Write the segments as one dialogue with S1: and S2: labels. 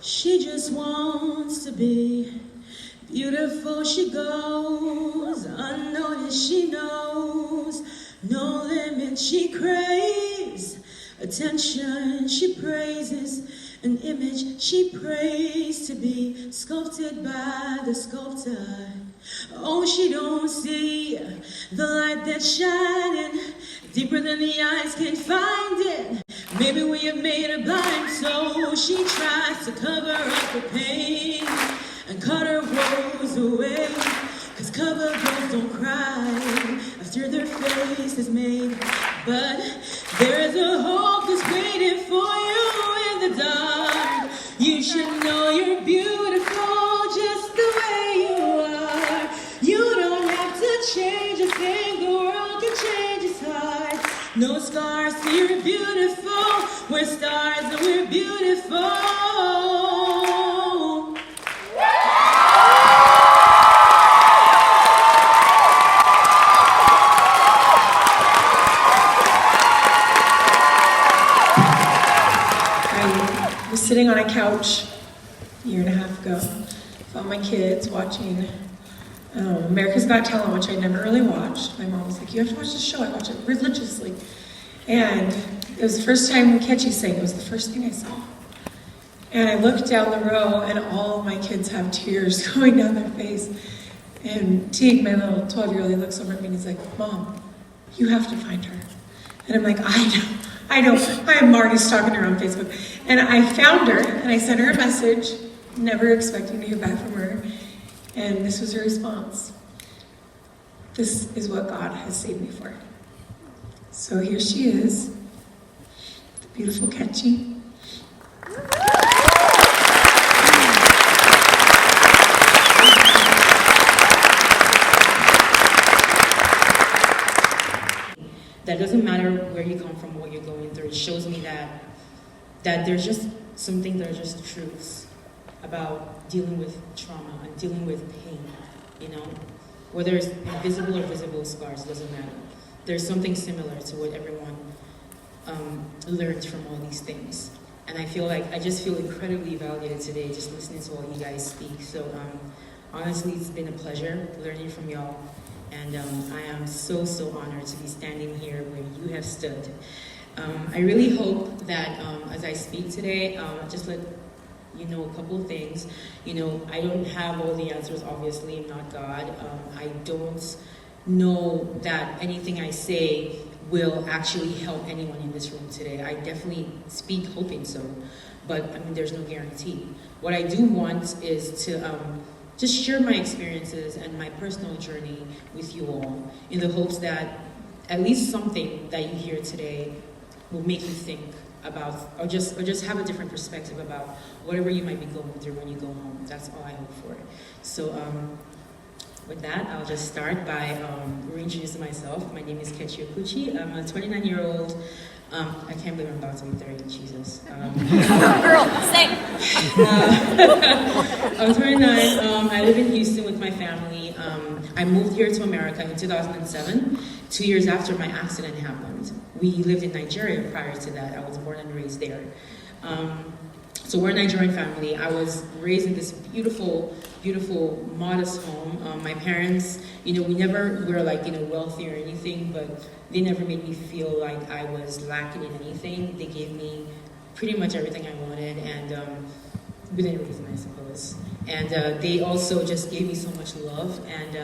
S1: She just wants to be beautiful. She goes unnoticed. She knows no limit. She craves attention. She praises an image. She prays to be sculpted by the sculptor. Oh, she don't see the light that's shining deeper than the eyes can find it. Maybe we have made her blind, so she tries to cover up the pain and cut her woes away. Cause cover girls don't cry after their face is made. But there is a hope that's waiting for you in the dark. You should know you're beautiful just the way you are. You don't have to change a thing, the world can change its heart. No scars, see you're beautiful. We're stars and we're beautiful.
S2: I was sitting on a couch a year and a half ago, found my kids watching America's Got Talent, which I never really watched. My mom was like, you have to watch this show. I watch it religiously. And it was the first time Kechi sang. It was the first thing I saw. And I looked down the row, and all of my kids have tears going down their face. And Teague, my little 12-year-old, he looks over at me and he's like, Mom, you have to find her. And I'm like, I know. I'm already stalking her on Facebook. And I found her, and I sent her a message, never expecting to hear back from her. And this was her response. This is what God has saved me for. So here she is, the beautiful Kechi.
S1: That doesn't matter where you come from, what you're going through. It shows me that there's just some things that are just truths about dealing with trauma and dealing with pain, you know? Whether it's invisible or visible scars, doesn't matter. There's something similar to what everyone learned from all these things. And I just feel incredibly validated today just listening to all you guys speak. So honestly, it's been a pleasure learning from y'all. And I am so, so honored to be standing here where you have stood. I really hope that as I speak today, just let you know a couple of things. You know, I don't have all the answers, obviously. I'm not God. I don't know that anything I say will actually help anyone in this room today. I definitely speak hoping so, but I mean, there's no guarantee. What I do want is to just share my experiences and my personal journey with you all in the hopes that at least something that you hear today will make you think about, or just have a different perspective about whatever you might be going through when you go home. That's all I hope for. So with that, I'll just start by reintroducing myself. My name is Kechi. I'm a 29-year-old. I can't believe I'm about to be 30, Jesus.
S3: Girl, same.
S1: I'm 29. I live in Houston with my family. I moved here to America in 2007, 2 years after my accident happened. We lived in Nigeria prior to that. I was born and raised there. So we're a Nigerian family. I was raised in this beautiful, beautiful, modest home. My parents, you know, we never were like, you know, wealthy or anything, but they never made me feel like I was lacking in anything. They gave me pretty much everything I wanted, and within reason, I suppose. And they also just gave me so much love and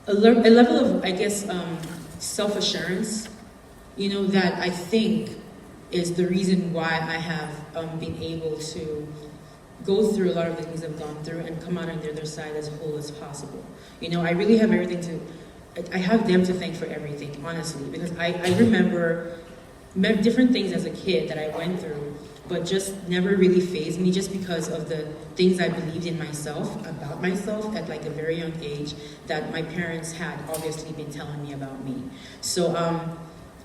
S1: a level of, I guess, self-assurance, you know, that I think is the reason why I have been able to go through a lot of the things I've gone through and come out on the other side as whole as possible. You know, I really have I have them to thank for everything, honestly, because I remember different things as a kid that I went through, but just never really fazed me just because of the things I believed in myself, about myself at like a very young age that my parents had obviously been telling me about me. So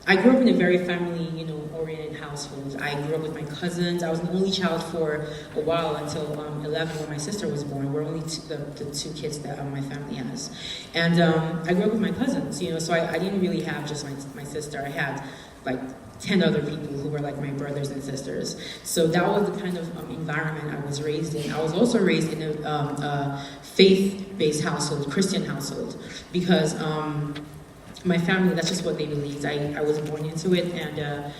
S1: I grew up in a very family, you know, oriented household. I grew up with my cousins. I was an only child for a while until 11 when my sister was born. We're only the two kids that my family has. And I grew up with my cousins, you know, so I didn't really have just my sister. I had like 10 other people who were like my brothers and sisters. So that was the kind of environment I was raised in. I was also raised in a faith-based household, Christian household, because my family, that's just what they believed. I was born into it, and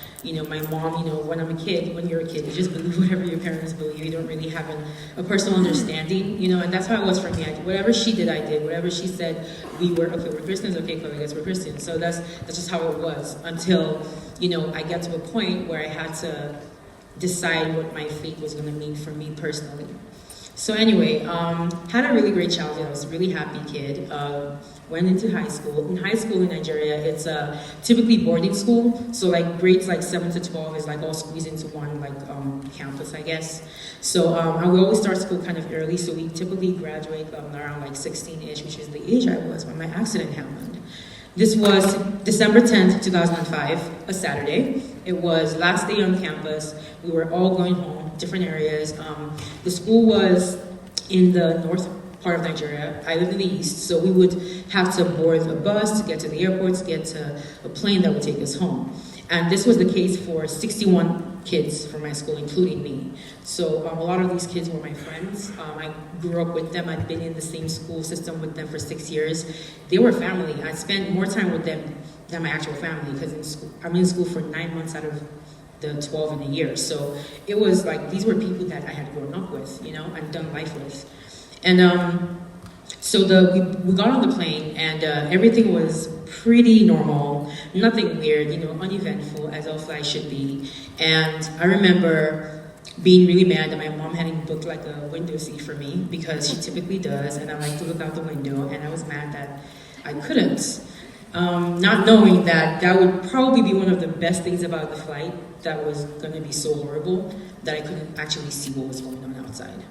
S1: my mom, when you're a kid, you just believe whatever your parents believe. You don't really have a personal understanding, and that's how it was for me. Whatever she did, I did. Whatever she said, we're Christians, okay, cool, I guess we're Christians. So that's just how it was until, I got to a point where I had to decide what my faith was going to mean for me personally. So anyway, had a really great childhood. I was a really happy kid. Went into high school. In high school in Nigeria, it's typically boarding school. So like grades like 7 to 12 is like all squeezed into one campus, I guess. So we always start school kind of early. So we typically graduate around like 16-ish, which is the age I was when my accident happened. This was December 10th, 2005, a Saturday. It was last day on campus. We were all going home, different areas. The school was in the north part of Nigeria. I lived in the east, so we would have to board a bus to get to the airport, to get to a plane that would take us home. And this was the case for 61 kids from my school, including me. So a lot of these kids were my friends. I grew up with them. I'd been in the same school system with them for 6 years. They were family. I spent more time with them than my actual family, because I'm in school for 9 months out of the 12 in a year. So it was like, these were people that I had grown up with, and done life with. And so we got on the plane, and everything was pretty normal, nothing weird, uneventful, as all flights should be. And I remember being really mad that my mom hadn't booked like a window seat for me, because she typically does, and I like to look out the window, and I was mad that I couldn't. Not knowing that would probably be one of the best things about the flight, that was going to be so horrible that I couldn't actually see what was going on outside.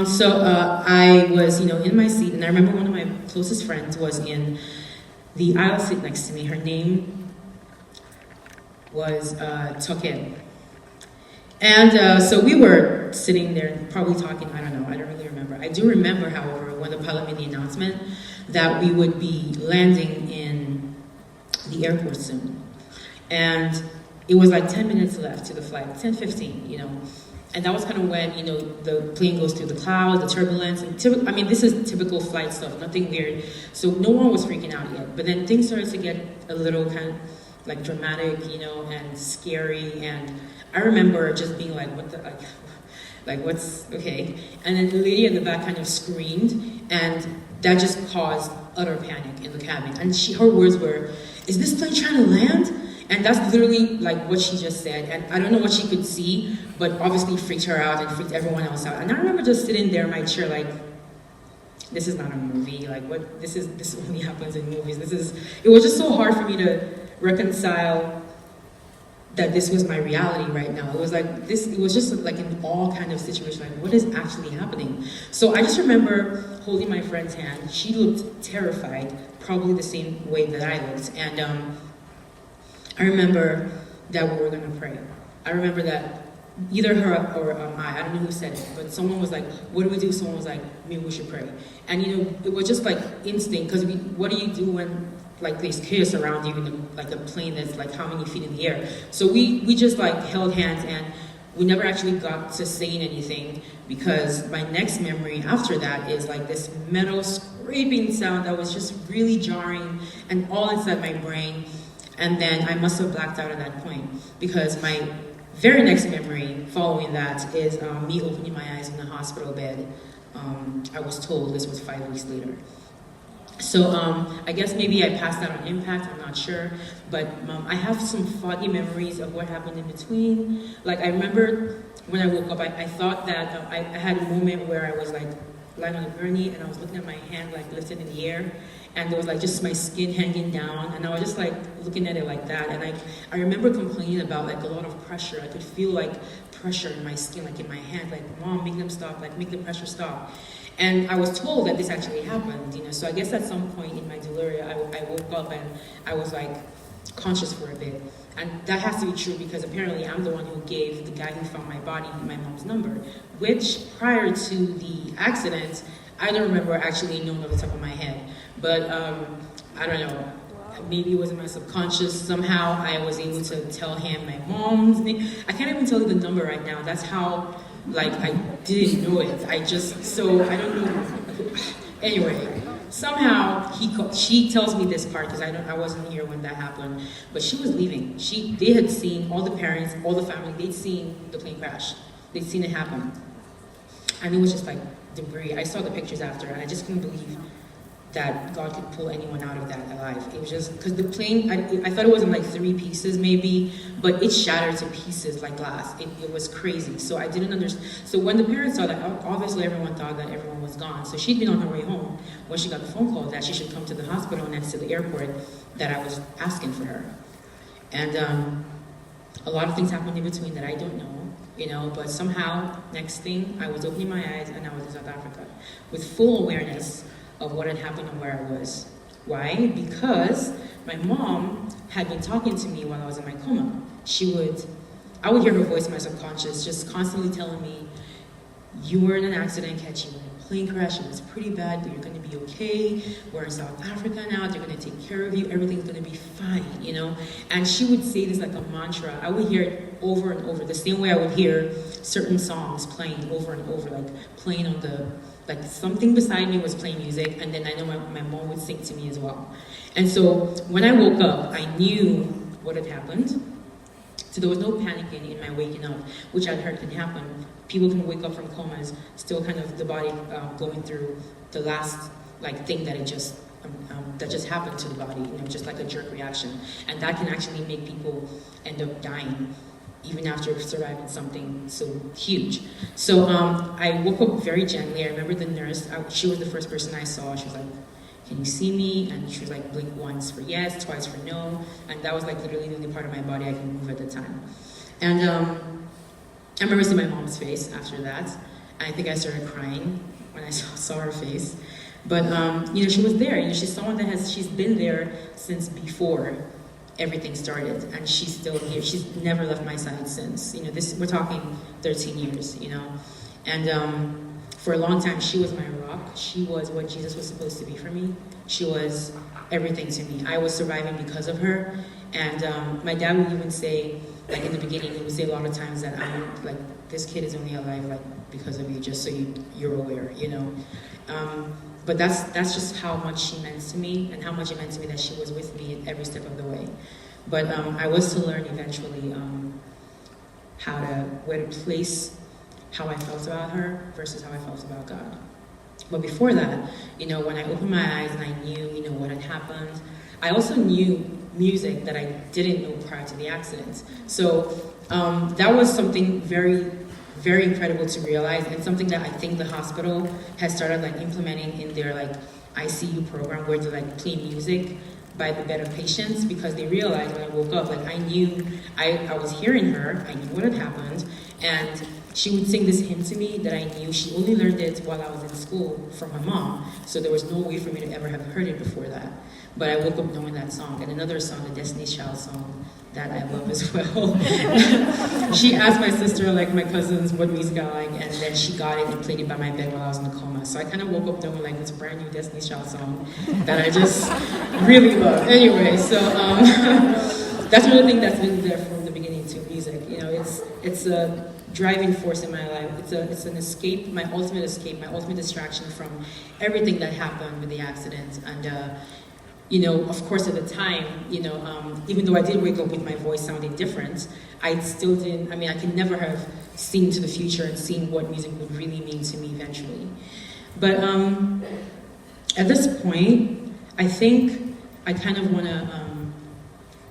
S1: So I was, in my seat, and I remember one of my closest friends was in the aisle seat next to me. Her name was Token. And so we were sitting there probably talking, I don't really remember. I do remember, however, when the pilot made the announcement that we would be landing in the airport soon. And it was like 10 minutes left to the flight, 10:15, And that was kind of when, the plane goes through the clouds, the turbulence. And this is typical flight stuff, nothing weird. So no one was freaking out yet. But then things started to get a little kind of like dramatic, and scary. And I remember just being like, what the, what's, okay. And then the lady in the back kind of screamed. And that just caused utter panic in the cabin. And her words were, "Is this plane trying to land?" And that's literally like what she just said. And I don't know what she could see, but obviously freaked her out and freaked everyone else out. And I remember just sitting there in my chair like, this is not a movie. Like, what, this only happens in movies. It was just so hard for me to reconcile that this was my reality right now. It was like this, it was just like an all kind of situation, like what is actually happening? So I just remember holding my friend's hand. She looked terrified, probably the same way that I looked. And I remember that we were gonna pray. I remember that either her or I don't know who said it, but someone was like, what do we do? Someone was like, maybe we should pray. And it was just like instinct, because what do you do when like there's chaos around you in like a plane that's like how many feet in the air? So we just like held hands, and we never actually got to saying anything, because my next memory after that is like this metal scraping sound that was just really jarring and all inside my brain. And then I must have blacked out at that point, because my very next memory following that is me opening my eyes in the hospital bed. I was told this was 5 weeks later. So I guess maybe I passed out on impact, I'm not sure. But I have some foggy memories of what happened in between. Like I remember when I woke up, I thought that I had a moment where I was like lying on a gurney, and I was looking at my hand like lifted in the air. And there was like just my skin hanging down, and I was just like looking at it like that. And I remember complaining about like a lot of pressure. I could feel like pressure in my skin, like in my hand, like, Mom, make them stop, like make the pressure stop. And I was told that this actually happened, So I guess at some point in my delirium, I woke up and I was like conscious for a bit. And that has to be true, because apparently I'm the one who gave the guy who found my body my mom's number, which prior to the accident, I don't remember actually knowing off the top of my head. But I don't know. maybe it was in my subconscious. Somehow I was able to tell him my mom's name. I can't even tell you the number right now. That's how, like, I didn't know it. I don't know. Anyway, somehow she tells me this part because I wasn't here when that happened. But she was leaving. They had seen, all the parents, all the family, they'd seen the plane crash. They'd seen it happen. And it was just like debris. I saw the pictures after, and I just couldn't believe that God could pull anyone out of that alive. It was just, because the plane, I thought it was in like 3 pieces maybe, but it shattered to pieces like glass. It was crazy. So I didn't understand. So when the parents saw that, obviously everyone thought that everyone was gone. So she'd been on her way home when she got the phone call that she should come to the hospital next to the airport, that I was asking for her. And a lot of things happened in between that I don't know, but somehow, next thing, I was opening my eyes and I was in South Africa with full awareness of what had happened and where I was. Why? Because my mom had been talking to me while I was in my coma. I would hear her voice in my subconscious just constantly telling me, you were in an accident, Kechi, you were in a plane crash, it was pretty bad, but you're going to be okay. We're in South Africa now, they're going to take care of you, everything's going to be fine, And she would say this like a mantra. I would hear it over and over, the same way I would hear certain songs playing over and over, like playing on like something beside me was playing music, and then I know my mom would sing to me as well. And so when I woke up, I knew what had happened. So there was no panicking in my waking up, which I'd heard can happen. People can wake up from comas, still kind of the body going through the last thing that just happened to the body, just like a jerk reaction. And that can actually make people end up dying, even after surviving something so huge. So I woke up very gently. I remember the nurse, she was the first person I saw. She was like, can you see me? And she was like, blink once for yes, twice for no. And that was like literally the only part of my body I could move at the time. And I remember seeing my mom's face after that. And I think I started crying when I saw her face. But she was there. She's someone she's been there since before everything started, and she's still here. She's never left my side since. We're talking 13 years, And for a long time, she was my rock. She was what Jesus was supposed to be for me. She was everything to me. I was surviving because of her. And my dad would even say, in the beginning, he would say a lot of times that this kid is only alive because of you, just so you're aware, But that's just how much she meant to me, and how much it meant to me that she was with me every step of the way. But I was to learn eventually where to place how I felt about her versus how I felt about God. But before that, when I opened my eyes and I knew, what had happened, I also knew music that I didn't know prior to the accident. So that was something very, very incredible to realize, and something that I think the hospital has started implementing in their ICU program, where they play music by the bed of patients, because they realized when I woke up, I knew I was hearing her, I knew what had happened, and she would sing this hymn to me that I knew. She only learned it while I was in school from her mom, so there was no way for me to ever have heard it before that. But I woke up knowing that song, and another song, the Destiny's Child song, that I love as well. She asked my sister, my cousins, what music I like, and then she got it and played it by my bed while I was in a coma. So I kind of woke up knowing it's a brand new Destiny's Child song that I just really love. Anyway, so that's another thing that's been there from the beginning to music. It's a driving force in my life. It's an escape, my ultimate distraction from everything that happened with the accident. And of course at the time, even though I did wake up with my voice sounding different, I still didn't, I could never have seen to the future and seen what music would really mean to me eventually. But at this point, I think I kind of want to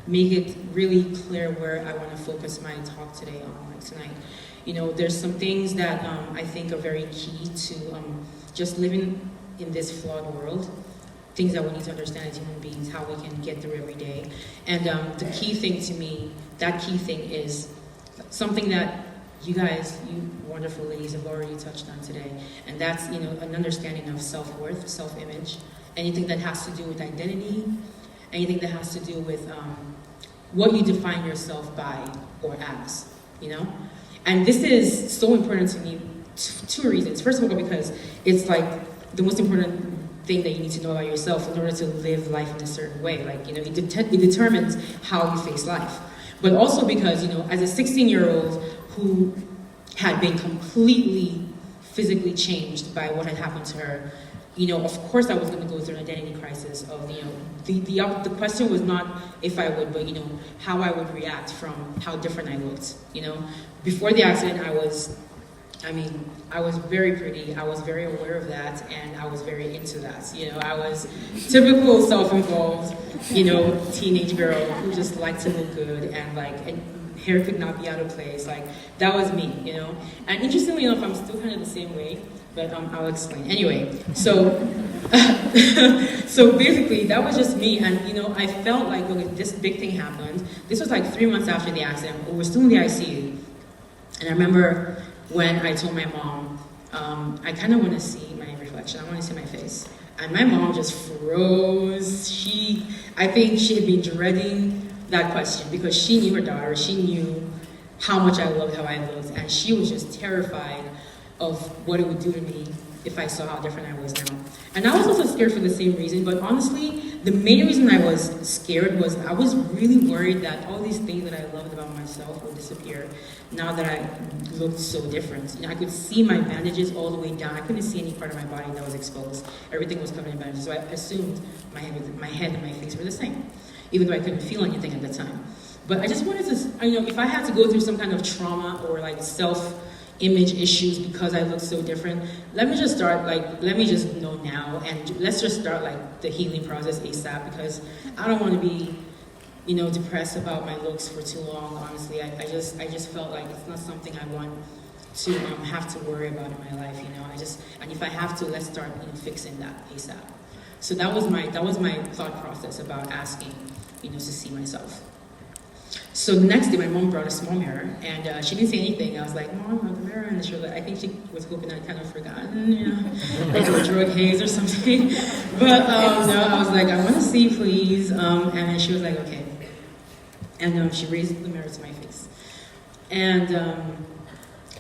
S1: make it really clear where I want to focus my talk today on, tonight. There's some things that I think are very key to just living in this flawed world. Things that we need to understand as human beings, how we can get through every day. And the key thing to me, that key thing is something that you guys, you wonderful ladies, have already touched on today. And that's, an understanding of self-worth, self-image, anything that has to do with identity, anything that has to do with what you define yourself by or as, And this is so important to me, two reasons. First of all, because it's the most important thing that you need to know about yourself in order to live life in a certain way. Like, you know, it determines how you face life. But also because, you know, as a 16-year-old who had been completely physically changed by what had happened to her, you know, of course I was going to go through an identity crisis of, you know, the question was not if I would, but, you know, how I would react from how different I looked, you know. Before the accident, I was very pretty, I was very aware of that, and I was very into that, you know. I was typical self-involved, you know, teenage girl who just liked to look good, and like, and hair could not be out of place, like, that was me, you know. And interestingly enough, I'm still kind of the same way, but I'll explain. Anyway, so, so basically, that was just me, and you know, I felt like, okay, this big thing happened. This was like 3 months after the accident. We were still in the ICU, and I remember when I told my mom, I kind of want to see my reflection. I want to see my face, and my mom just froze. I think she had been dreading that question because she knew her daughter. She knew how much I loved how I looked, and she was just terrified of what it would do to me if I saw how different I was now. And I was also scared for the same reason, but honestly, the main reason I was scared was I was really worried that all these things that I loved about myself would disappear now that I looked so different. You know, I could see my bandages all the way down. I couldn't see any part of my body that was exposed. Everything was covered in bandages, so I assumed my head and my face were the same, even though I couldn't feel anything at the time. But I just wanted to, you know, if I had to go through some kind of trauma or like self-image issues because I look so different, let me just know now, and let's just start like the healing process ASAP, because I don't want to be, you know, depressed about my looks for too long. Honestly, I just felt like it's not something I want to have to worry about in my life, you know. And if I have to, let's start, you know, fixing that ASAP. So that was my thought process about asking, you know, to see myself. So the next day, my mom brought a small mirror, and she didn't say anything. I was like, Mom, the mirror, and she was like, I think she was hoping I'd kind of forgotten, you know, like a drug haze or something. But no, I was like, I want to see, please. And then she was like, okay. And she raised the mirror to my face. And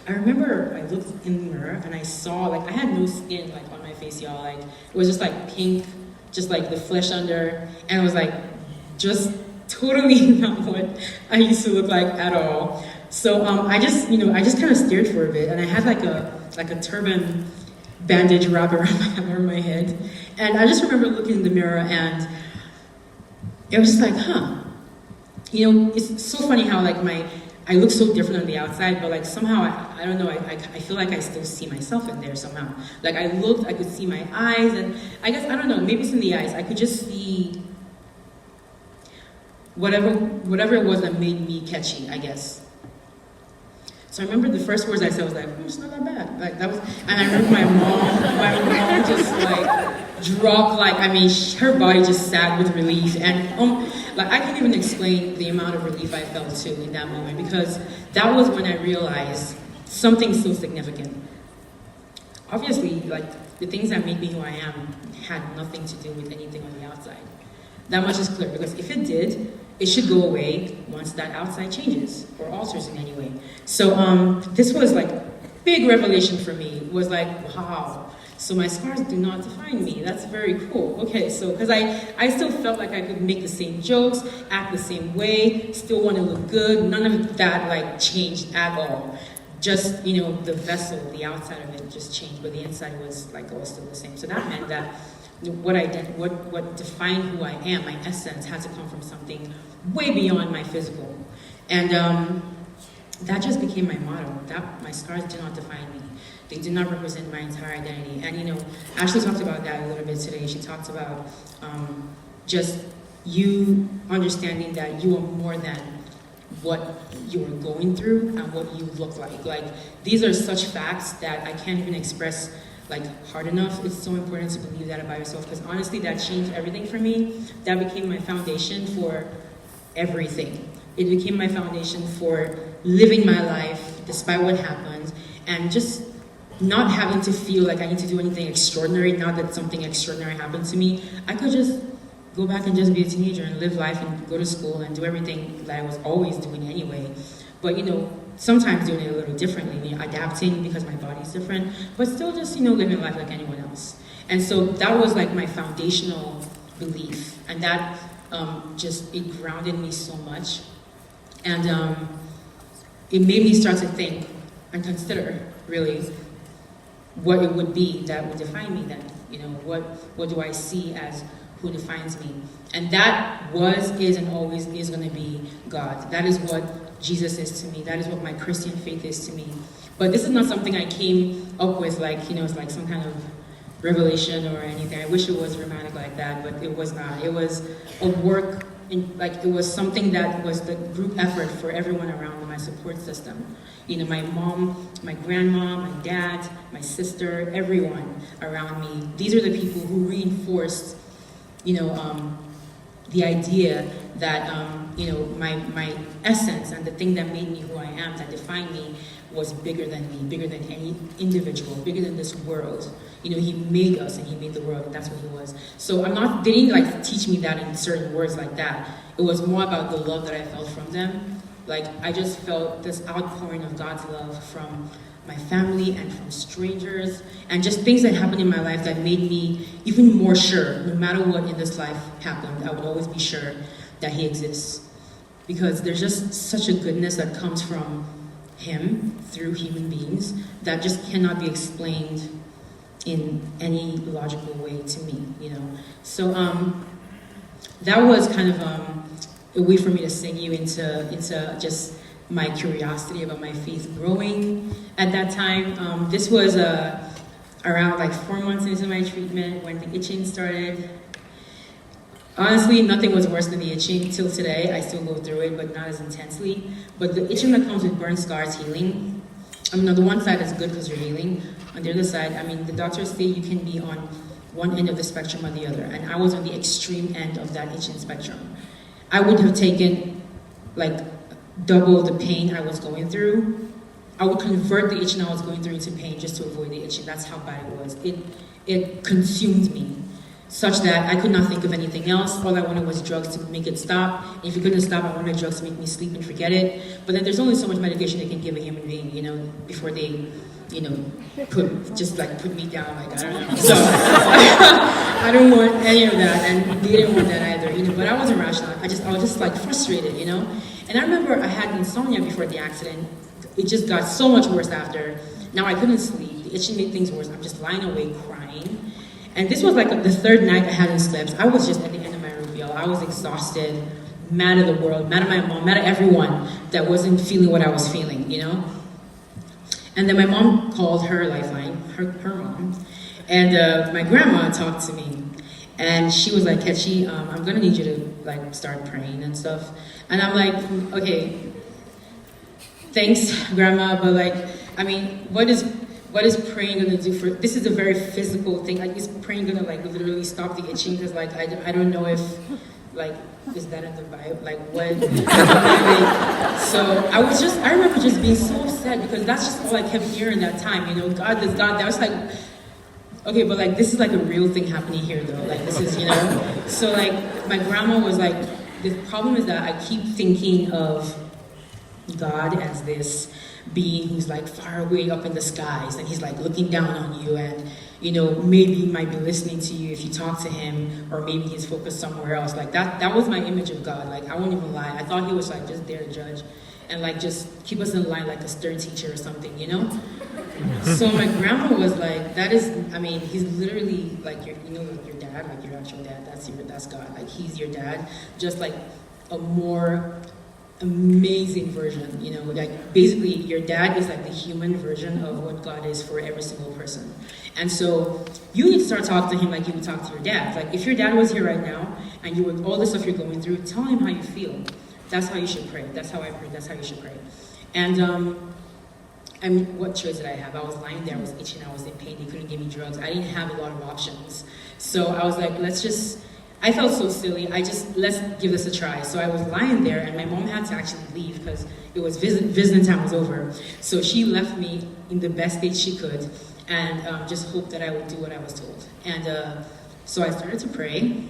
S1: I remember I looked in the mirror, and I saw, like, I had no skin, like, on my face, y'all. Like, it was just, like, pink, just, like, the flesh under, and it was, like, just totally not what I used to look like at all. So I just kind of stared for a bit, and I had like a turban bandage wrapped around my head, and I just remember looking in the mirror, and it was just like, huh, you know, it's so funny how like I look so different on the outside, but like somehow I don't know, I feel like I still see myself in there somehow. Like I could see my eyes, and I guess I don't know, maybe it's in the eyes. I could just see whatever it was that made me Kechi, I guess. So I remember the first words I said was like, it's not that bad. Like that was, and I remember my mom just like dropped, like, I mean, her body just sat with relief, and like I can't even explain the amount of relief I felt too in that moment, because that was when I realized something so significant. Obviously, like the things that made me who I am had nothing to do with anything on the outside. That much is clear, because if it did, it should go away once that outside changes or alters in any way. So this was like big revelation for me. It was like, wow, so my scars do not define me. That's very cool. Okay, so because I still felt like I could make the same jokes, act the same way, still want to look good. None of that like changed at all. Just, you know, the vessel, the outside of it just changed, but the inside was like all still the same. So that meant that what defined who I am, my essence, had to come from something way beyond my physical. And that just became my motto. That my scars do not define me. They do not represent my entire identity. And you know, Ashley talked about that a little bit today. She talked about just you understanding that you are more than what you are going through and what you look like. Like, these are such facts that I can't even express like hard enough. It's so important to believe that about yourself, because honestly that changed everything for me. That became my foundation for everything. It became my foundation for living my life despite what happened, and just not having to feel like I need to do anything extraordinary. Not that something extraordinary happened to me. I could just go back and just be a teenager and live life and go to school and do everything that I was always doing anyway. But you know, sometimes doing it a little differently, you know, adapting because my body's different, but still just, you know, living life like anyone else. And so that was like my foundational belief, and that it grounded me so much. And it made me start to think and consider, really, what it would be that would define me then. You know, what do I see as who defines me? And that was, is, and always is going to be God. That is what Jesus is to me. That is what my Christian faith is to me. But this is not something I came up with like, you know, it's like some kind of revelation or anything. I wish it was dramatic like that, but it was not. It was a work, it was something that was the group effort for everyone around me, my support system. You know, my mom, my grandma, my dad, my sister, everyone around me. These are the people who reinforced, you know, the idea that, you know, my essence and the thing that made me who I am, that defined me, was bigger than me, bigger than any individual, bigger than this world. You know, he made us and he made the world, and that's what he was. So they didn't like teach me that in certain words like that. It was more about the love that I felt from them. Like, I just felt this outpouring of God's love from my family and from strangers, and just things that happened in my life that made me even more sure, no matter what in this life happened, I would always be sure that he exists. Because there's just such a goodness that comes from him through human beings that just cannot be explained in any logical way to me, you know. So that was kind of a way for me to sing you into just my curiosity about my faith growing at that time. This was around like 4 months into my treatment when the itching started. Honestly, nothing was worse than the itching till today. I still go through it, but not as intensely. But the itching that comes with burn scars healing, I mean, on the one side is good because you're healing. On the other side, I mean, the doctors say you can be on one end of the spectrum or the other. And I was on the extreme end of that itching spectrum. I would have taken like double the pain I was going through. I would convert the itching I was going through into pain just to avoid the itching. That's how bad it was. It consumed me, such that I could not think of anything else. All I wanted was drugs to make it stop. And if it couldn't stop, I wanted drugs to make me sleep and forget it. But then there's only so much medication they can give a human being, you know, before they, you know, put me down, like, I don't know. So I don't want any of that, and they didn't want that either, you know. But I wasn't rational. I was just like frustrated, you know. And I remember I had insomnia before the accident. It just got so much worse after. Now I couldn't sleep. The itching made things worse. I'm just lying awake crying. And this was like the third night I hadn't slept. I was just at the end of my rope, y'all. I was exhausted, mad at the world, mad at my mom, mad at everyone that wasn't feeling what I was feeling, you know? And then my mom called her lifeline, her mom, and my grandma talked to me. And she was like, Kechi, I'm gonna need you to like start praying and stuff. And I'm like, okay, thanks, grandma, but like, I mean, what is praying gonna do for, this is a very physical thing, like is praying gonna like literally stop the itching? Because like, I don't know if, like, is that in the Bible? Like what? So I remember just being so upset because that's just all I kept hearing that time, you know, God is God. That was like, okay, but like this is like a real thing happening here though, like this is, you know? So like my grandma was like, the problem is that I keep thinking of God as this being who's like far away up in the skies, and he's like looking down on you, and you know, maybe he might be listening to you if you talk to him, or maybe he's focused somewhere else. Like that was my image of God. Like I won't even lie, I thought he was like just there to judge and like just keep us in line like a stern teacher or something, you know? So my grandma was like, I mean, he's literally like your, you know, your dad, like your actual dad, that's God. Like he's your dad, just like a more amazing version, you know, like basically your dad is like the human version of what God is for every single person. And so you need to start talking to him like you would talk to your dad. Like if your dad was here right now and you were all the stuff you're going through, tell him how you feel. That's how you should pray. That's how I pray. That's how you should pray. And I mean, what choice did I have? I was lying there, I was itching, I was in pain, they couldn't give me drugs. I didn't have a lot of options. So I was like, I felt so silly. Let's give this a try. So I was lying there, and my mom had to actually leave because it was visiting time was over. So she left me in the best state she could, and just hoped that I would do what I was told. And so I started to pray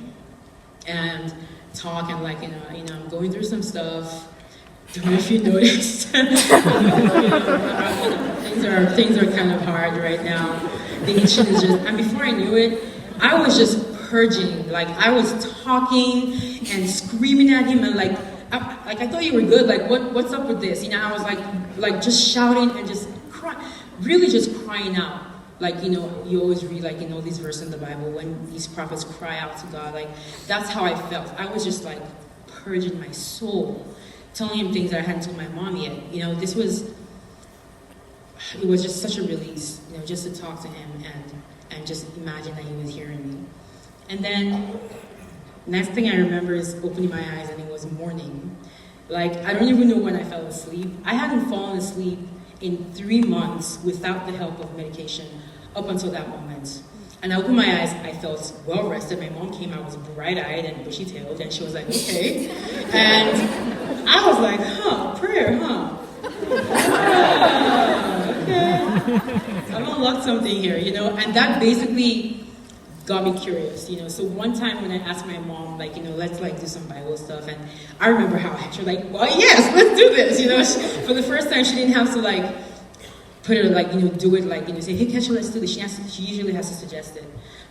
S1: and talk, and like, you know, I'm going through some stuff. Don't know if you noticed. Things are kind of hard right now. The itching is just, and before I knew it, I was just purging. Like, I was talking and screaming at him and I thought you were good. Like, what's up with this? You know, I was like just shouting and just really just crying out. Like, you know, you always read, like, you know, these verses in the Bible when these prophets cry out to God. Like, that's how I felt. I was just like purging my soul, telling him things that I hadn't told my mom yet. You know, it was just such a release, you know, just to talk to him and just imagine that he was hearing me. And then, next thing I remember is opening my eyes and it was morning. Like, I don't even know when I fell asleep. I hadn't fallen asleep in 3 months without the help of medication up until that moment. And I opened my eyes, I felt well rested. My mom came out, was bright-eyed and bushy-tailed, and she was like, okay. And I was like, prayer, okay. I've unlocked something here, you know? And that basically got me curious, you know? So one time when I asked my mom, like, you know, let's like do some Bible stuff, and I remember how she was like, well, yes, let's do this, you know? For the first time, she didn't have to like, put it like, you know, do it like, you know, say, hey, Kechi, let's do this. She usually has to suggest it.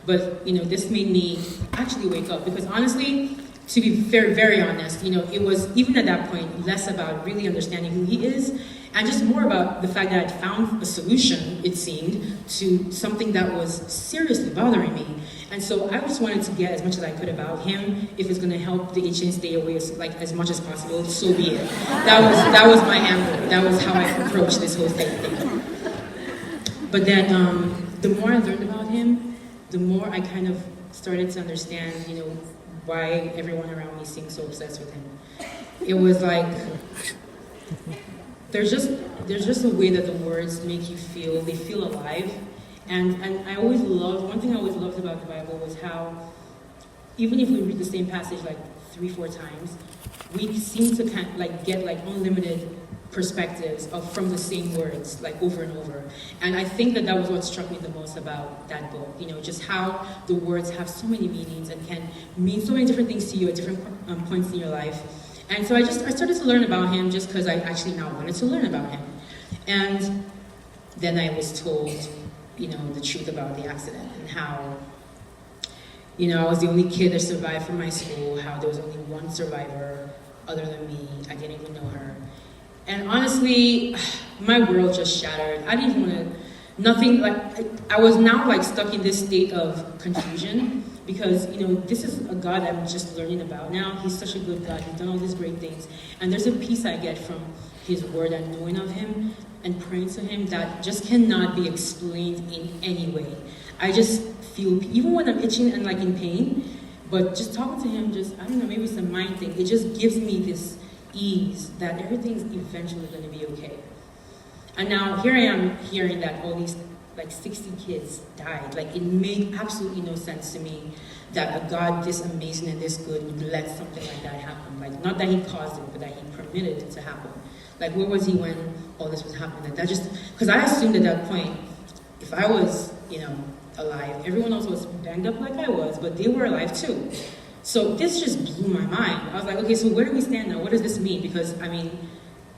S1: But, you know, this made me actually wake up, because honestly, to be very, very honest, you know, it was, even at that point, less about really understanding who he is, and just more about the fact that I'd found a solution, it seemed, to something that was seriously bothering me. And so I just wanted to get as much as I could about him. If it's going to help the itching stay away as much as possible, so be it. That was my angle. That was how I approached this whole thing. But then, the more I learned about him, the more I kind of started to understand, you know, why everyone around me seemed so obsessed with him. It was like, there's just a way that the words make you feel, they feel alive. And I always loved, one thing I always loved about the Bible was how, even if we read the same passage like 3-4 times, we seem to kind of like get like unlimited perspectives from the same words, like over and over. And I think that was what struck me the most about that book, you know, just how the words have so many meanings and can mean so many different things to you at different points in your life. And so I started to learn about him just because I actually now wanted to learn about him. And then I was told, you know, the truth about the accident and how, you know, I was the only kid that survived from my school, how there was only one survivor other than me. I didn't even know her. And honestly, my world just shattered. I didn't even want to, nothing, like, I was now like stuck in this state of confusion because, you know, this is a God I'm just learning about now. He's such a good God. He's done all these great things. And there's a peace I get from his word and knowing of him and praying to him that just cannot be explained in any way. I just feel, even when I'm itching and like in pain, but just talking to him, just, I don't know, maybe it's a mind thing. It just gives me this ease that everything's eventually going to be okay. And now here I am hearing that all these like 60 kids died. Like, it made absolutely no sense to me that a God this amazing and this good would let something like that happen. Like, not that he caused it, but that he permitted it to happen. Like, where was he when all this was happening? Like, that just, because I assumed at that point, if I was, you know, alive, everyone else was banged up like I was, but they were alive too. So this just blew my mind. I was like, okay, so where do we stand now? What does this mean? Because, I mean,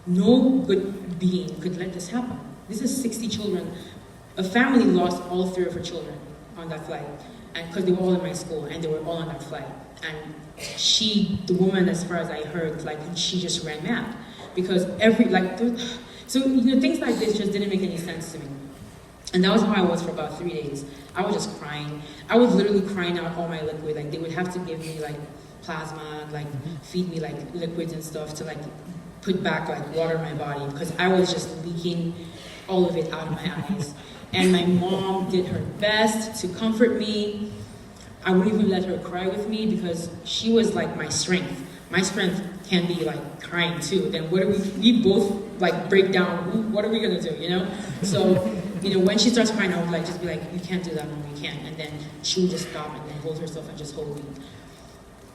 S1: no good being could let this happen. This is 60 children. A family lost all 3 of her children on that flight, and because they were all in my school, and they were all on that flight. And the woman, as far as I heard, like, she just ran mad. Because so, you know, things like this just didn't make any sense to me. And that was how I was for about 3 days. I was just crying. I was literally crying out all my liquid. Like, they would have to give me like plasma, like feed me like liquids and stuff to like put back like water in my body, because I was just leaking all of it out of my eyes. And my mom did her best to comfort me. I wouldn't even let her cry with me because she was like my strength. My strength can be like crying too. Then what do we both like break down. What are we gonna do, you know? So, you know, when she starts crying, I would like just be like, you can't do that, Mom, you can't. And then she would just stop and then hold herself and just hold me.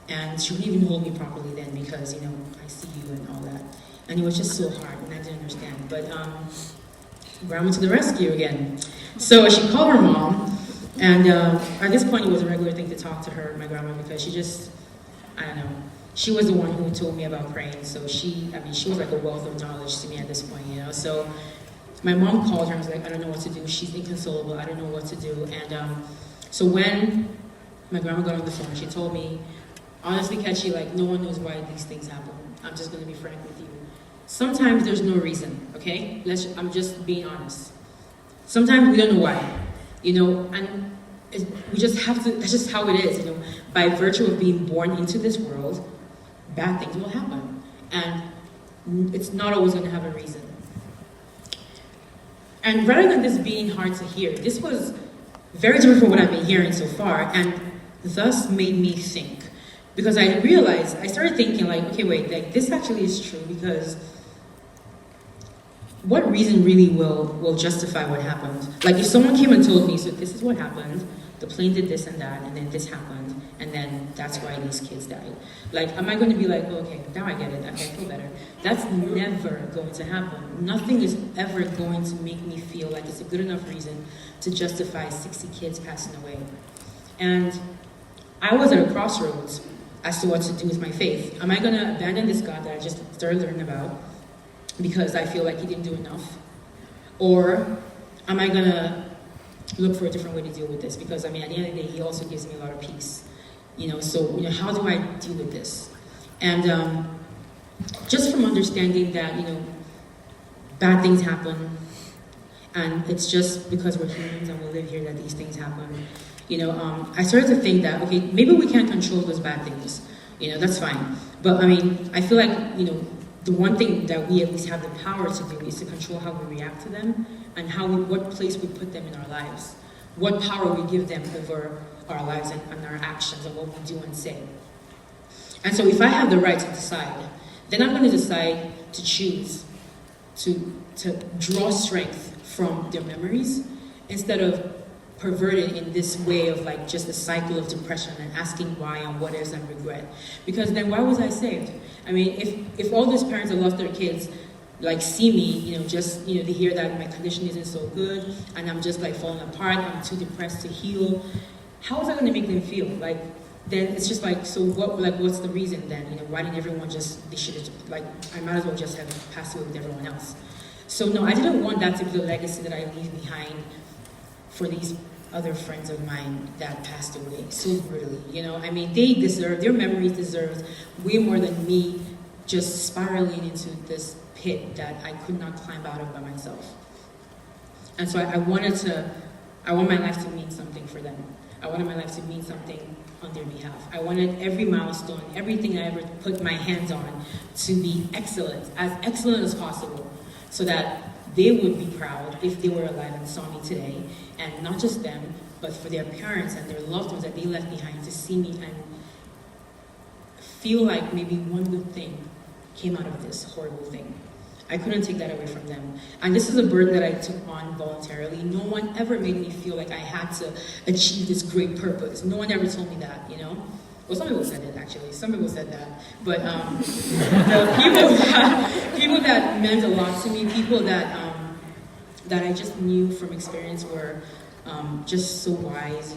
S1: And she wouldn't even hold me properly then because, you know, I see you and all that. And it was just so hard and I didn't understand. But Grandma to the rescue again. So she called her mom, and at this point it was a regular thing to talk to her, my grandma, because she just, I don't know, she was the one who told me about praying. So she was like a wealth of knowledge to me at this point, you know. So my mom called her and was like, I don't know what to do. She's inconsolable. I don't know what to do. And so when my grandma got on the phone. She told me, honestly, Kechi, like, no one knows why these things happen. I'm just going to be frank with you. Sometimes there's no reason, okay? I'm just being honest. Sometimes we don't know why, and we just have to, that's just how it is, By virtue of being born into this world, bad things will happen. And it's not always going to have a reason. And rather than this being hard to hear, this was very different from what I've been hearing so far, and thus made me think. Because I started thinking like, okay, wait, like this actually is true, because what reason really will justify what happened? Like if someone came and told me, so this is what happened, the plane did this and that, and then this happened, and then that's why these kids died. Like, am I going to be like, oh, okay, now I get it, okay, I feel better. That's never going to happen. Nothing is ever going to make me feel like it's a good enough reason to justify 60 kids passing away. And I was at a crossroads as to what to do with my faith. Am I going to abandon this God that I just started learning about because I feel like he didn't do enough? Or am I going to look for a different way to deal with this? Because, at the end of the day, he also gives me a lot of peace. So, how do I deal with this? And just from understanding that, bad things happen, and it's just because we're humans and we live here that these things happen. I started to think that, okay, maybe we can't control those bad things. That's fine. But, I feel like, the one thing that we at least have the power to do is to control how we react to them and what place we put them in our lives. What power we give them over our lives and our actions and what we do and say. And so if I have the right to decide, then I'm going to decide to choose to draw strength from their memories instead of perverted in this way of like just a cycle of depression and asking why and what is and regret. Because then why was I saved? If all those parents that lost their kids like see me, they hear that my condition isn't so good and I'm just like falling apart, I'm too depressed to heal, how is that going to make them feel? Like, then it's just like, so what, like, what's the reason then? Why didn't everyone they should have, like, I might as well just have passed away with everyone else. So no, I didn't want that to be the legacy that I leave behind for these other friends of mine that passed away so brutally, their memories deserved way more than me just spiraling into this pit that I could not climb out of by myself. And so I want my life to mean something for them. I wanted my life to mean something on their behalf. I wanted every milestone, everything I ever put my hands on to be excellent as possible, so that they would be proud if they were alive and saw me today, and not just them, but for their parents and their loved ones that they left behind to see me and feel like maybe one good thing came out of this horrible thing. I couldn't take that away from them. And this is a burden that I took on voluntarily. No one ever made me feel like I had to achieve this great purpose. No one ever told me that, Well, some people said it, actually. Some people said that. But the people that meant a lot to me, people that I just knew from experience were just so wise,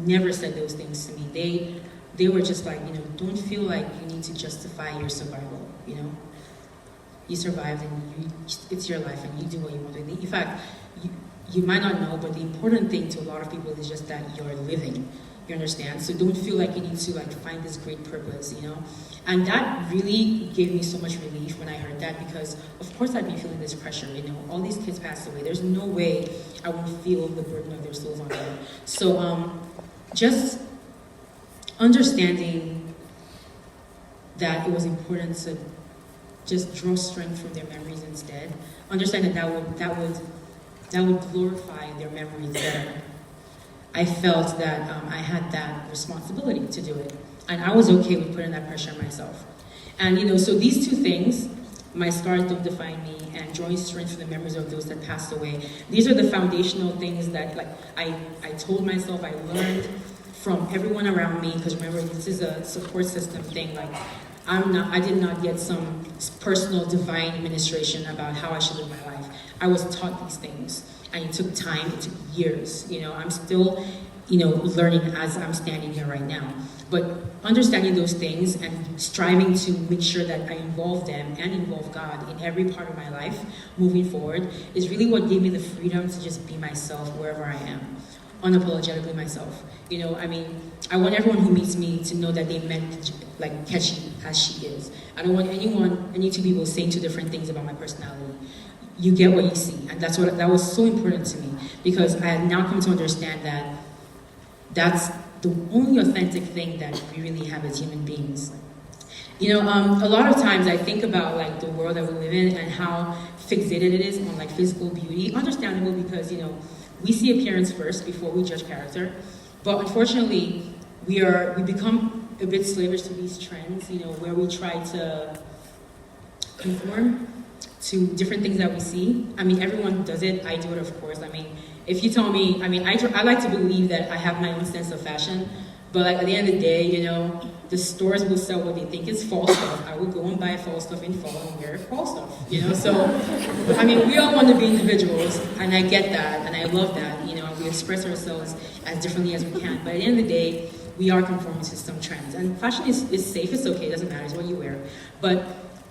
S1: never said those things to me. They were just like, don't feel like you need to justify your survival, You survived and it's your life and you do what you want to do. In fact, you might not know, but the important thing to a lot of people is just that you're living. You understand? So don't feel like you need to find this great purpose, And that really gave me so much relief when I heard that, because of course I'd be feeling this pressure, All these kids passed away. There's no way I would feel the burden of their souls on them. So just understanding that it was important to just draw strength from their memories instead. Understand that would glorify their memories better. I felt that I had that responsibility to do it. And I was okay with putting that pressure on myself. And so these two things, my scars don't define me, and drawing strength from the memories of those that passed away, these are the foundational things that I told myself, I learned from everyone around me, because remember, this is a support system thing. I did not get some personal divine administration about how I should live my life. I was taught these things, and it took time, it took years. I'm still, learning as I'm standing here right now. But understanding those things and striving to make sure that I involve them and involve God in every part of my life moving forward is really what gave me the freedom to just be myself wherever I am. unapologetically myself. You know, I mean, I want everyone who meets me to know that they met like Kechi as she is. I don't want any two people saying two different things about my personality. You get what you see, and that was so important to me, because I had now come to understand that that's the only authentic thing that we really have as human beings. You know, a lot of times I think about like the world that we live in and how fixated it is on like physical beauty. Understandable, because you know we see appearance first before we judge character. But unfortunately, we become a bit slavish to these trends. You know, where we try to conform to different things that we see. I mean, everyone does it. I do it, of course. I mean, if you tell me, I mean, I like to believe that I have my own sense of fashion. But like at the end of the day, you know, the stores will sell what they think is fall stuff. I would go and buy fall stuff in fall and wear fall stuff, you know? So, I mean, we all want to be individuals, and I get that, and I love that, you know, we express ourselves as differently as we can. But at the end of the day, we are conforming to some trends. And fashion is safe, it's okay, it doesn't matter, it's what you wear. But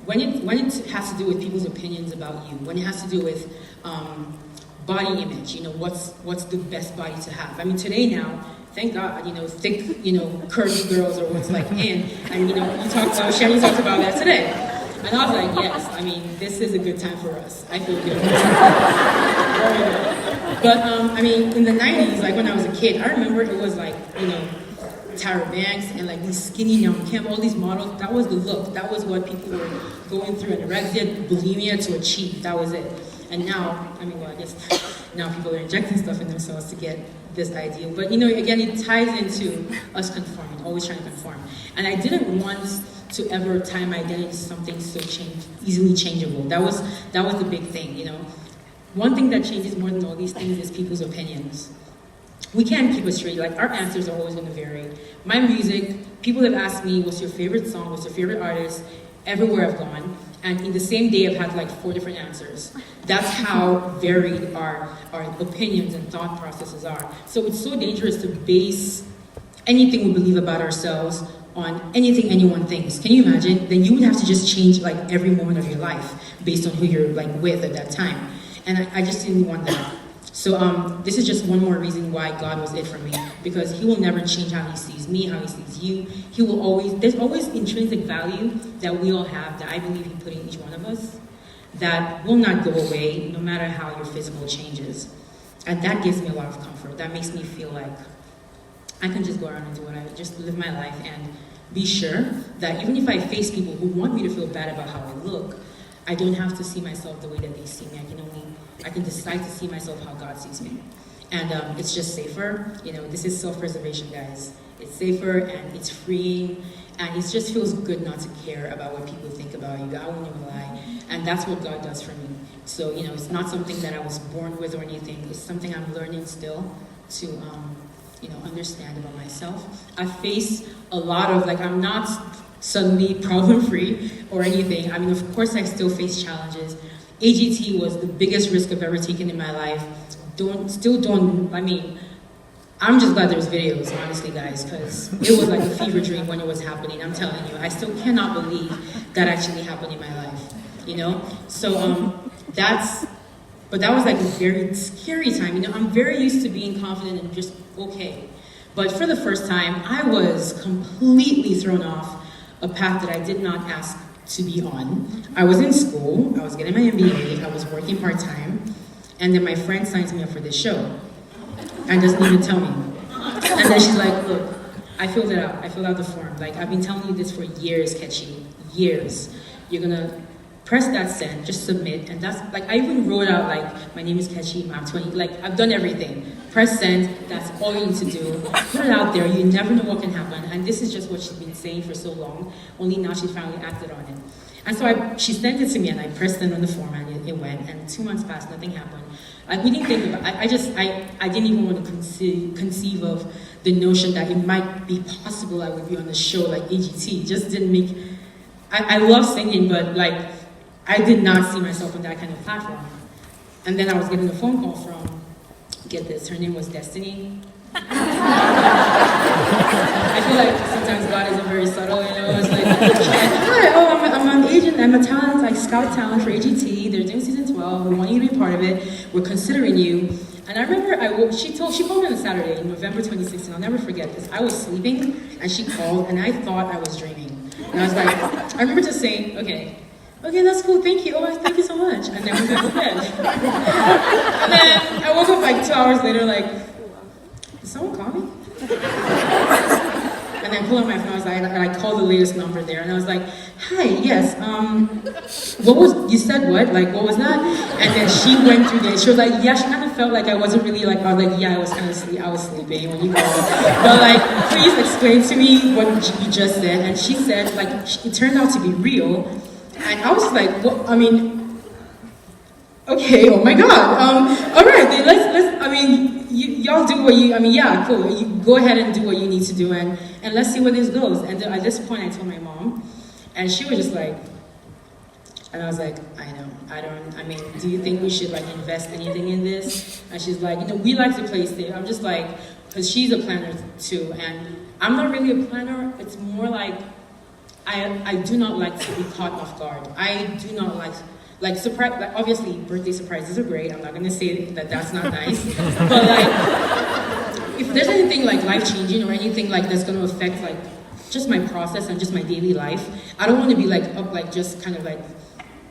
S1: when it has to do with people's opinions about you, when it has to do with body image, you know, what's the best body to have? I mean, today now, thank God, you know, thick, you know, curvy girls are what's like in. And, you know, Shanny talked about that today. And I was like, yes, I mean, this is a good time for us. I feel good. But, I mean, in the 90s, like when I was a kid, I remember it was like, you know, Tyra Banks and like these skinny Naomi Campbell, all these models, that was the look. That was what people were going through, anorexia, bulimia to achieve. That was it. And now, I mean, well, I guess now people are injecting stuff in themselves to get this ideal. But, you know, again, it ties into us conforming, always trying to conform. And I didn't want to ever tie my identity to something so easily changeable. That was the big thing, you know. One thing that changes more than all these things is people's opinions. We can't keep it straight. Like, our answers are always going to vary. My music, people have asked me, what's your favorite song, what's your favorite artist, everywhere I've gone. And in the same day, I've had like 4 different answers. That's how varied our opinions and thought processes are. So it's so dangerous to base anything we believe about ourselves on anything anyone thinks. Can you imagine? Then you would have to just change like every moment of your life based on who you're like with at that time. And I just didn't want that. So this is just one more reason why God was it for me, because he will never change how he sees me, how he sees you. He will always, there's always intrinsic value that we all have that I believe he put in each one of us that will not go away no matter how your physical changes. And that gives me a lot of comfort. That makes me feel like I can just go around and do what I just live my life and be sure that even if I face people who want me to feel bad about how I look, I don't have to see myself the way that they see me. I can decide to see myself how God sees me. And it's just safer. You know, this is self-preservation, guys. It's safer and it's freeing, and it just feels good not to care about what people think about you. I won't even lie. And that's what God does for me. So, you know, it's not something that I was born with or anything. It's something I'm learning still to, you know, understand about myself. I face a lot of, like, I'm not suddenly problem-free or anything. I mean, of course, I still face challenges. AGT was the biggest risk I've ever taken in my life. I mean, I'm just glad there's videos, honestly, guys, because it was like a fever dream when it was happening. I'm telling you, I still cannot believe that actually happened in my life, you know? So but that was like a very scary time. You know, I'm very used to being confident and just okay. But for the first time, I was completely thrown off a path that I did not ask to be on. I was in school, I was getting my MBA, I was working part-time, and then my friend signs me up for this show and doesn't even tell me. And then she's like, look, I filled it out. I filled out the form. Like, I've been telling you this for years, Kechi, years. You're gonna press that send, just submit, and that's, like, I even wrote out, like, my name is Kechi, I'm 20, like, I've done everything. Press send, that's all you need to do. Put it out there, you never know what can happen, and this is just what she's been saying for so long, only now she finally acted on it. And so she sent it to me, and I pressed send on the form, and it went, and 2 months passed, nothing happened. We didn't think about it. I didn't even want to conceive of the notion that it might be possible I would be on a show like AGT. It just didn't make, I love singing, but like, I did not see myself on that kind of platform. And then I was getting a phone call from, get this, her name was Destiny. I feel like sometimes God isn't very subtle, you know, it's like, hi, I'm an agent, I'm a talent, like scout talent for AGT, they're doing season 12, we want you to be part of it, we're considering you, And I remember she called me on a Saturday in November 2016. I'll never forget this. I was sleeping and she called and I thought I was dreaming. And I was like, I remember just saying, okay, that's cool, thank you. Oh, thank you so much. And then we went to bed. And then I woke up like 2 hours later, like, did someone call me? And then I pulled out my phone, and I called the latest number there, and I was like, hi, yes, you said what? Like, what was that? And then she went through this. She was like, yeah, she kind of felt like I wasn't really like, I was like, yeah, I was sleeping when you called. But like, please explain to me what you just said. And she said, like, it turned out to be real. And I was like, well, I mean, okay, oh my God. All right, then let's y'all do what you, yeah, cool. You go ahead and do what you need to do and let's see where this goes. And at this point, I told my mom, and she was just like, and I was like, do you think we should like invest anything in this? And she's like, we like to play safe. I'm just like, because she's a planner too, and I'm not really a planner. It's more like, I do not like to be caught off guard. I do not like surprise. Like obviously, birthday surprises are great. I'm not gonna say that that's not nice, but like, if there's anything like life changing or anything like that's gonna affect like just my process and just my daily life, I don't want to be like up like just kind of like.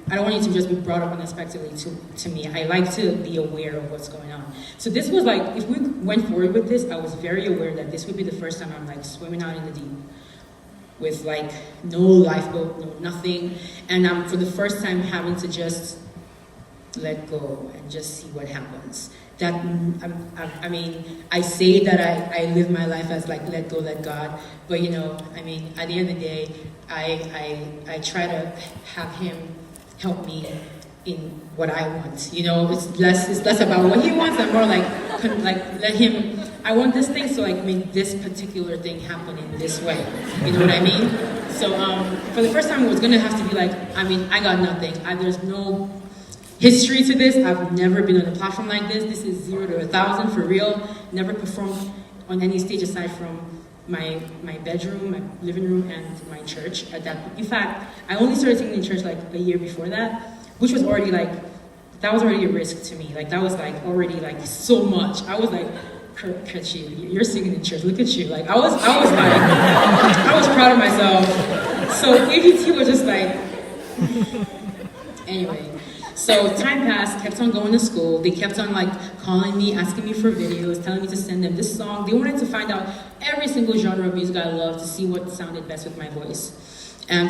S1: I don't want it to just be brought up unexpectedly to me. I like to be aware of what's going on. So this was like, if we went forward with this, I was very aware that this would be the first time I'm like swimming out in the deep with like no lifeboat, no nothing. And I'm for the first time having to just let go and just see what happens. That, I say that I live my life as like let go, let God. But at the end of the day, I try to have Him help me in what I want. It's less about what He wants and more like let Him. I want this thing, so like make this particular thing happen in this way. You know what I mean? So for the first time, it was gonna have to be like, I got nothing. There's no history to this. I've never been on a platform like this. This is 0 to 1,000 for real. Never performed on any stage aside from my bedroom, my living room, and my church. In fact, I only started singing in church like a year before that, which was already like, that was already a risk to me. Like that was like already like so much. I was like, Kechi, you're singing in church. Look at you. Like I was proud of myself. So AGT was just like, anyway. So time passed, kept on going to school. They kept on like calling me, asking me for videos, telling me to send them this song. They wanted to find out every single genre of music I love to see what sounded best with my voice. And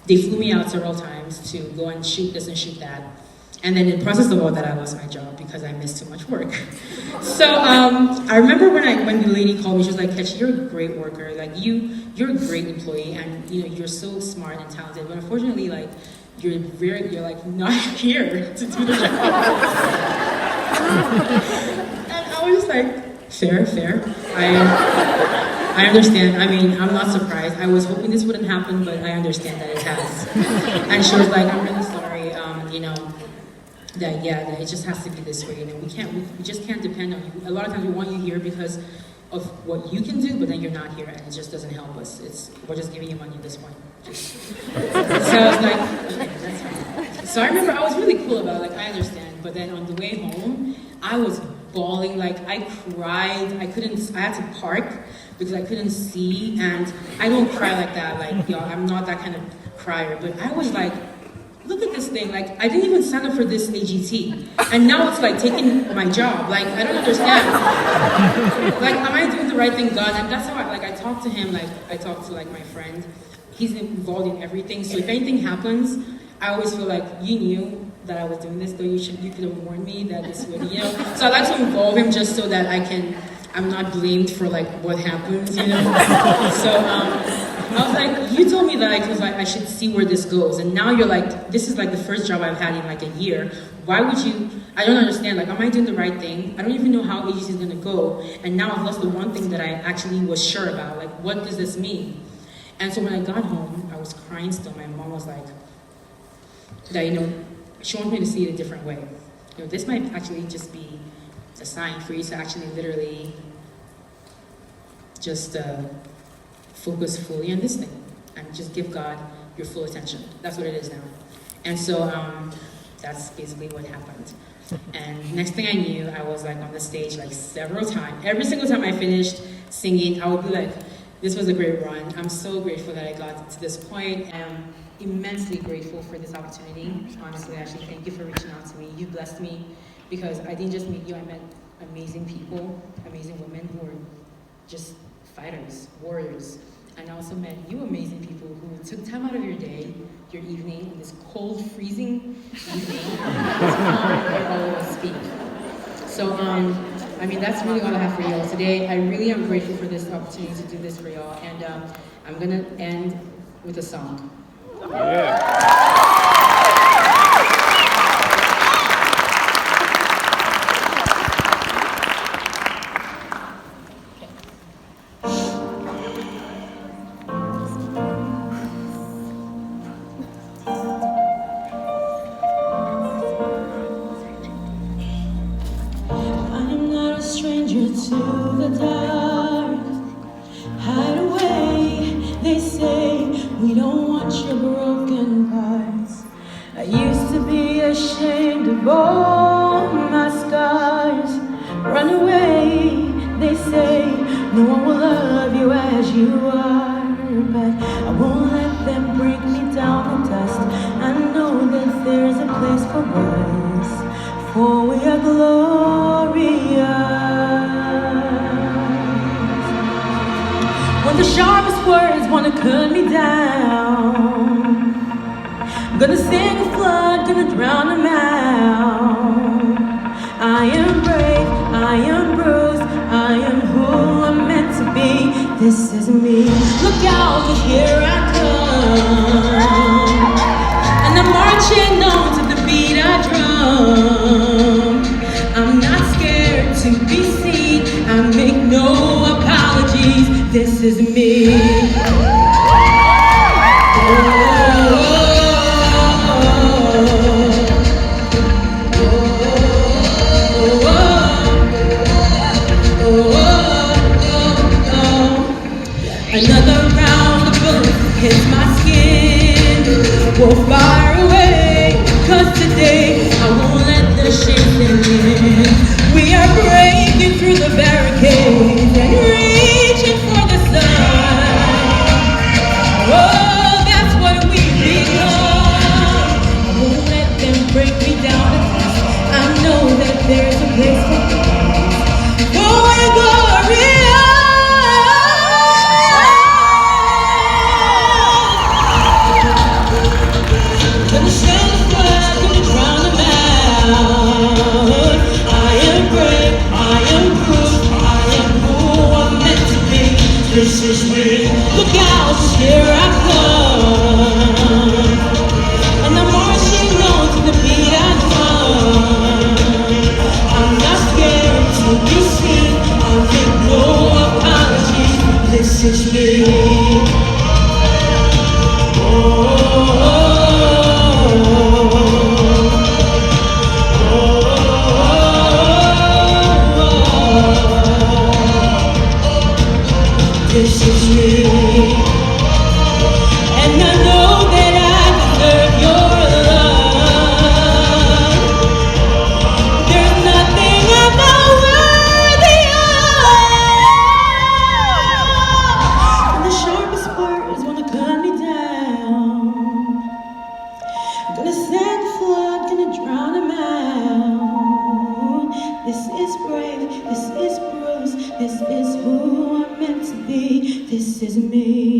S1: they flew me out several times to go and shoot this and shoot that. And then in the process of all that, I lost my job because I missed too much work. So I remember when the lady called me, she was like, Kechi, you're a great worker. Like you're a great employee, and you're so smart and talented. But unfortunately, like you're like not here to do the job. And I was just like, fair. I understand. I'm not surprised. I was hoping this wouldn't happen, but I understand that it has. And she was like, I'm really sorry. That it just has to be this way. We just can't depend on you. A lot of times we want you here because of what you can do, but then you're not here, and it just doesn't help us. We're just giving you money at this point. So I was like, okay, that's fine. So I remember I was really cool about it, like I understand. But then on the way home, I was bawling, like I cried. I had to park because I couldn't see, and I don't cry like that. Like I'm not that kind of crier. But I was like, look at this thing, like I didn't even sign up for this AGT. And now it's like taking my job. Like I don't understand. Like am I doing the right thing, God? And that's how I talk to Him, like I talk to like my friend. He's involved in everything. So if anything happens, I always feel like you knew that I was doing this, though you could have warned me that this would, So I like to involve Him just so that I'm not blamed for like what happens, So I was like, you told me that I should see where this goes, and now you're like, this is like the first job I've had in like a year. Why would you? I don't understand. Like, am I doing the right thing? I don't even know how agency is gonna go, and now I've lost the one thing that I actually was sure about. Like, what does this mean? And so when I got home, I was crying still. My mom was like, that she wanted me to see it a different way. This might actually just be a sign for you to actually literally just focus fully on this thing and just give God your full attention. That's what it is now. And so that's basically what happened. And next thing I knew, I was like on the stage like several times. Every single time I finished singing, I would be like, this was a great run. I'm so grateful that I got to this point. I'm immensely grateful for this opportunity. Honestly, Ashley, thank you for reaching out to me. You blessed me because I didn't just meet you, I met amazing people, amazing women who are just fighters, warriors. And I also met you amazing people who took time out of your day, your evening, in this cold, freezing evening, to come and all of us speak. So, I mean, that's really all I have for y'all today. I really am grateful for this opportunity to do this for y'all. And I'm gonna end with a song.
S2: Stranger to the dark, hide away, they say, we don't want your broken parts. I used to be ashamed of all my scars. Run away, they say, no one will love you as you are. But I won't let them break me down to dust. I know that there's a place for us, for we are glorious. When the sharpest words wanna cut me down, I'm gonna sing a flood, gonna drown them out. I am brave, I am bruised, I am who I'm meant to be. This is me. Look out, 'cause here I come, and I'm marching on to the beat I drum. I'm not scared to be seen, I make no apologies. This is me. Another round of bullets hits my skin. We'll fire away, 'cause today I won't let the shame in. We are breaking through the barricades and reaching for the sun. Oh, that's what we become. I won't let them break me down. I know that there's a place for us, for we're glorious. Gonna send the flood, gonna drown them out. I am brave, I am bruised, I am who I'm meant to be. This is me. Look out, 'cause here I come, and I'm marching on to the beat I drum. I'm not scared to be seen, I'll make no apologies. This is me. This is me, and I know that I deserve your love. There's nothing I'm not worthy of. And the sharpest words wanna cut me down. I'm gonna send the flood, gonna drown them out. This is brave, this is bruised, this is who I'm meant to be. This is me.